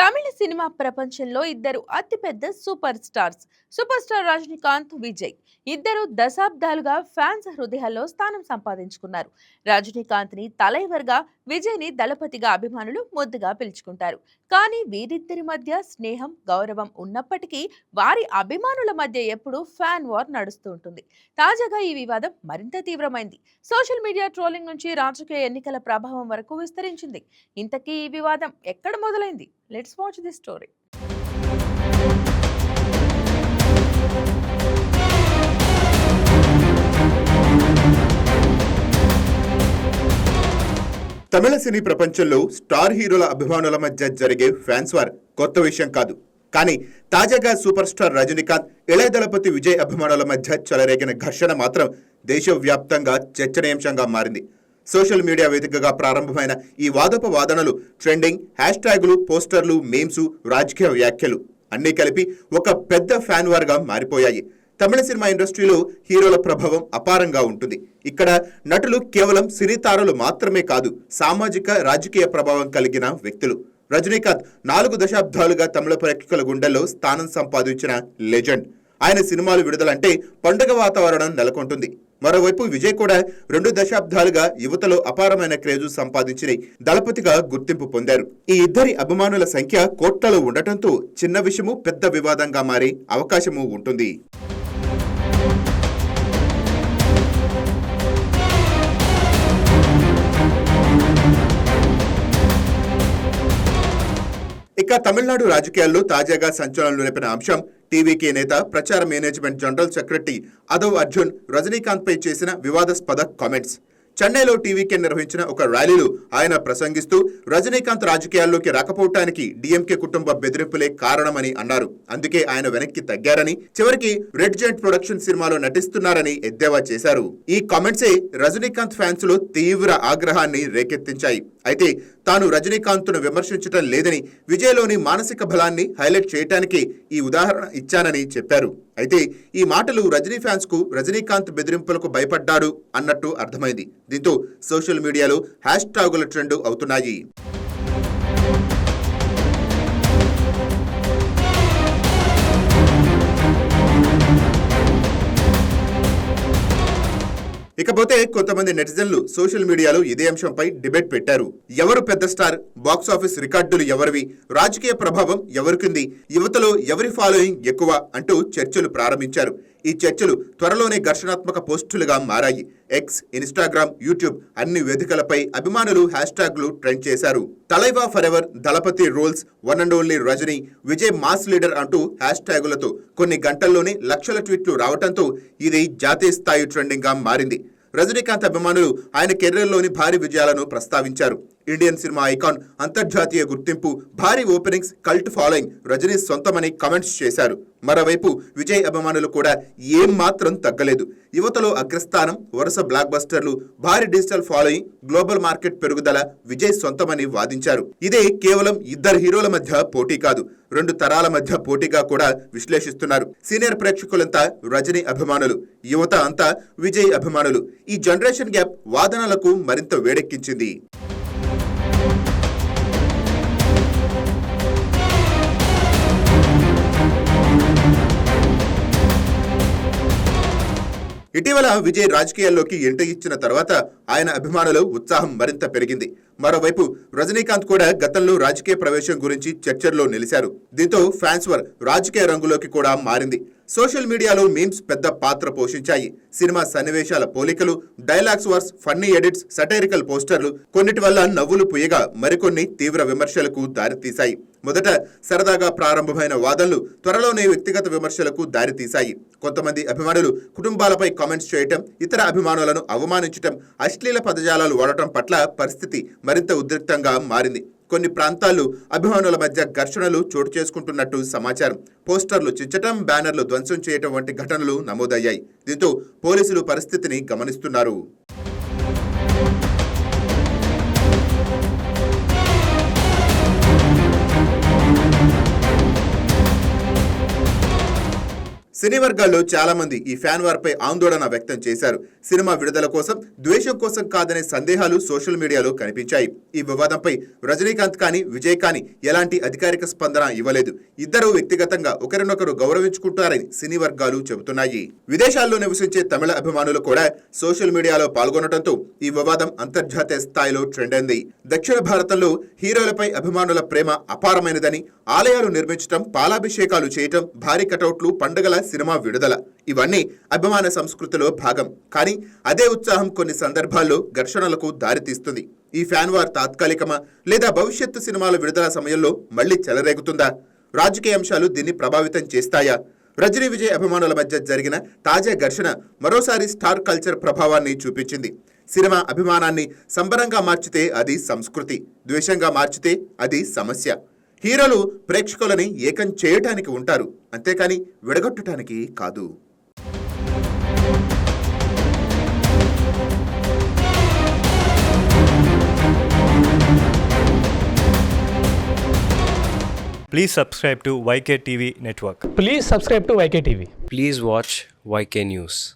తమిళ cinema ప్రపంచంలో ఇద్దరు అతిపెద్ద సూపర్ స్టార్ రజనీకాంత్, విజయ్ ఇద్దరు దశాబ్దాలుగా ఫ్యాన్స్ హృదయాల్లో స్థానం సంపాదించుకున్నారు. రజనీకాంత్ ని తలైవర్గా, విజయ్ ని దళపతిగా అభిమానులు ముద్దుగా పిలుచుకుంటారు. కానీ వీరిద్దరి మధ్య స్నేహం, గౌరవం ఉన్నప్పటికీ వారి అభిమానుల మధ్య ఎప్పుడూ ఫ్యాన్ వార్ నడుస్తూ ఉంటుంది. తాజాగా ఈ వివాదం మరింత తీవ్రమైంది. సోషల్ మీడియా ట్రోలింగ్ నుంచి రాజకీయ ఎన్నికల ప్రభావం వరకు విస్తరించింది. ఇంతకీ ఈ వివాదం ఎక్కడ మొదలైంది? Let's watch this story. తమిళ సినీ ప్రపంచంలో స్టార్ హీరోల అభిమానుల మధ్య జరిగే ఫ్యాన్స్ వార్ కొత్త విషయం కాదు. కానీ తాజాగా సూపర్ స్టార్ రజనీకాంత్, ఇళయ దళపతి విజయ్ అభిమానుల మధ్య చెలరేగిన ఘర్షణ మాత్రం దేశవ్యాప్తంగా చర్చనీయాంశంగా మారింది. సోషల్ మీడియా వేదికగా ప్రారంభమైన ఈ వాదోపవాదనలు ట్రెండింగ్, హ్యాష్ ట్యాగులు, పోస్టర్లు, మీమ్స్, రాజకీయ వ్యాఖ్యలు అన్నీ కలిపి ఒక పెద్ద ఫ్యాన్ వార్గా మారిపోయాయి. తమిళ సినిమా ఇండస్ట్రీలో హీరోల ప్రభావం అపారంగా ఉంటుంది. ఇక్కడ నటులు కేవలం సినీ తారలు మాత్రమే కాదు, సామాజిక, రాజకీయ ప్రభావం కలిగిన వ్యక్తులు. రజనీకాంత్ 4 దశాబ్దాలుగా తమిళ ప్రేక్షకుల గుండెల్లో స్థానం సంపాదించిన లెజెండ్. ఆయన సినిమాలు విడుదలంటే పండుగ వాతావరణం నెలకొంటుంది. మరోవైపు విజయ్ కూడా 2 దశాబ్దాలుగా యువతలో అపారమైన క్రేజు సంపాదించి దళపతిగా గుర్తింపు పొందారు. ఈ ఇద్దరి అభిమానుల సంఖ్య కోట్లలో ఉండటంతో చిన్న విషయము పెద్ద వివాదంగా మారే అవకాశము ఉంటుంది. ఇక తమిళనాడు రాజకీయాల్లో తాజాగా సంచలనం రేపిన అంశం టీవీకే నేత, ప్రచార management general secretary Aadhav Arjun Rajinikanth పై చేసిన వివాదాస్పద కామెంట్స్. చెన్నైలో టీవీకే నిర్వహించిన ఒక ర్యాలీలో ఆయన ప్రసంగిస్తూ రజనీకాంత్ రాజకీయాల్లోకి రాకపోవటానికి డీఎంకే కుటుంబ బెదిరింపులే కారణమని అన్నారు. అందుకే ఆయన వెనక్కి తగ్గారని, చివరికి రెడ్ జెయింట్ ప్రొడక్షన్ సినిమాలో నటిస్తున్నారని ఎద్దేవా చేశారు. ఈ కామెంట్సే రజనీకాంత్ ఫ్యాన్స్ లో తీవ్ర ఆగ్రహాన్ని రేకెత్తించాయి. అయితే తాను రజనీకాంత్ను విమర్శించటం లేదని, విజయ్లోని మానసిక బలాన్ని హైలైట్ చేయటానికి ఈ ఉదాహరణ ఇచ్చానని చెప్పారు. అయితే ఈ మాటలు రజనీ ఫ్యాన్స్ కు రజనీకాంత్ బెదిరింపులకు భయపడ్డాడు అన్నట్టు అర్థమైంది. దీంతో సోషల్ మీడియాలో హ్యాష్ ట్యాగుల ట్రెండ్ అవుతున్నాయి. ఇకపోతే కొంతమంది నెటిజన్లు సోషల్ మీడియాలో ఇదే అంశంపై డిబేట్ పెట్టారు. ఎవరు పెద్ద స్టార్, బాక్స్ ఆఫీస్ రికార్డులు ఎవరివి, రాజకీయ ప్రభావం ఎవరికింది, యువతలో ఎవరి ఫాలోయింగ్ ఎక్కువ అంటూ చర్చలు ప్రారంభించారు. ఈ చర్చలు త్వరలోనే ఘర్షణాత్మక పోస్టులుగా మారాయి. ఎక్స్, ఇన్స్టాగ్రామ్, యూట్యూబ్ అన్ని వేదికలపై అభిమానులు హ్యాష్ ట్యాగ్లు ట్రెండ్ చేశారు. Thalaiva forever, Thalapathy rules, one and only Rajini, Vijay mass leader అంటూ హ్యాష్ ట్యాగులతో కొన్ని గంటల్లోనే లక్షల ట్వీట్లు రావడంతో ఇది జాతీయ స్థాయి ట్రెండింగ్ గా మారింది. రజనీకాంత్ అభిమానులు ఆయన కెరీర్లోని భారీ విజయాలను ప్రస్తావించారు. ఇండియన్ సినిమా ఐకాన్, అంతర్జాతీయ గుర్తింపు, భారీ ఓపెనింగ్స్, కల్ట్ ఫాలోయింగ్ రజనీ సొంతమని కామెంట్స్ చేశారు. మరోవైపు విజయ్ అభిమానులు కూడా ఏం మాత్రం తగ్గలేదు. యువతలో అగ్రస్థానం, వరుస బ్లాక్ బస్టర్లు, భారీ డిజిటల్ ఫాలోయింగ్, గ్లోబల్ మార్కెట్ పెరుగుదల విజయ్ సొంతమని వాదించారు. ఇదే కేవలం ఇద్దరు హీరోల మధ్య పోటీ కాదు, 2 తరాల మధ్య పోటీగా కూడా విశ్లేషిస్తున్నారు. సీనియర్ ప్రేక్షకులంతా రజనీ అభిమానులు, యువత అంతా విజయ్ అభిమానులు. ఈ జనరేషన్ గ్యాప్ వాదనలకు మరింత వేడెక్కించింది. ఇటీవల విజయ్ రాజకీయాల్లోకి ఎంట్రీ ఇచ్చిన తర్వాత ఆయన అభిమానులు ఉత్సాహం మరింత పెరిగింది. మరోవైపు రజనీకాంత్ కూడా గతంలో రాజకీయ ప్రవేశం గురించి చర్చల్లో నిలిచారు. దీంతో ఫ్యాన్స్ వర్ రాజకీయ రంగులోకి కూడా మారింది. సోషల్ మీడియాలో మీమ్స్ పెద్ద పాత్ర పోషించాయి. సినిమా సన్నివేశాల పోలికలు, dialogues wars, funny edits, satirical పోస్టర్లు కొన్నిటి వల్ల నవ్వులు పుయ్యగా మరికొన్ని తీవ్ర విమర్శలకు దారితీశాయి. మొదట సరదాగా ప్రారంభమైన వాదనలు త్వరలోనే వ్యక్తిగత విమర్శలకు దారితీశాయి. కొంతమంది అభిమానులు కుటుంబాలపై కామెంట్స్ చేయటం, ఇతర అభిమానులను అవమానించటం, అశ్లీల పదజాలాలు వాడటం పట్ల పరిస్థితి మరింత ఉద్రిక్తంగా మారింది. కొన్ని ప్రాంతాల్లో అభిమానుల మధ్య ఘర్షణలు చోటు చేసుకుంటున్నట్టు సమాచారం. పోస్టర్లు చించటం, బ్యానర్లు ధ్వంసం చేయటం వంటి ఘటనలు నమోదయ్యాయి. దీంతో పోలీసులు పరిస్థితిని గమనిస్తున్నారు. సినీ వర్గాల్లో చాలా మంది ఈ ఫ్యాన్ వార్ పై ఆందోళన వ్యక్తం చేశారు. సినిమా విడుదల కోసం ద్వేషం కోసం కాదనే సందేహాలు సోషల్ మీడియాలో కనిపించాయి. ఈ వివాదంపై రజనీకాంత్ కానీ విజయ్ కానీ ఎలాంటి అధికారిక స్పందన ఇవ్వలేదు. ఇద్దరూ వ్యక్తిగతంగా ఒకరినొకరు గౌరవించుకుంటారని సినీ వర్గాలు చెబుతున్నాయి. విదేశాల్లో నివసించే తమిళ అభిమానులు కూడా సోషల్ మీడియాలో పాల్గొనడంతో ఈ వివాదం అంతర్జాతీయ స్థాయిలో ట్రెండ్ అయింది. దక్షిణ భారతంలో హీరోలపై అభిమానుల ప్రేమ అపారమైనదని, ఆలయాలు నిర్మించడం, పాలాభిషేకాలు చేయటం, భారీ కటౌట్లు, పండుగల సినిమా విడుదల ఇవన్నీ అభిమాన సంస్కృతిలో భాగం. కానీ అదే ఉత్సాహం కొన్ని సందర్భాల్లో ఘర్షణలకు దారితీస్తుంది. ఈ ఫ్యాన్ వార్ తాత్కాలికమా లేదా భవిష్యత్తు సినిమాల విడుదల సమయంలో మళ్లీ చెలరేగుతుందా? రాజకీయ అంశాలు దీన్ని ప్రభావితం చేస్తాయా? రజనీ విజయ్ అభిమానుల మధ్య జరిగిన తాజా ఘర్షణ మరోసారి స్టార్ కల్చర్ ప్రభావాన్ని చూపించింది. సినిమా అభిమానాన్ని సంబరంగా మార్చితే అది సంస్కృతి, ద్వేషంగా మార్చితే అది సమస్య. హీరోలు ప్రేక్షకులని ఏకం చేయటానికి ఉంటారు, అంతేకాని విడగొట్టడానికి కాదు. Please subscribe to YK TV Network. Please subscribe to YK TV. Please watch YK News.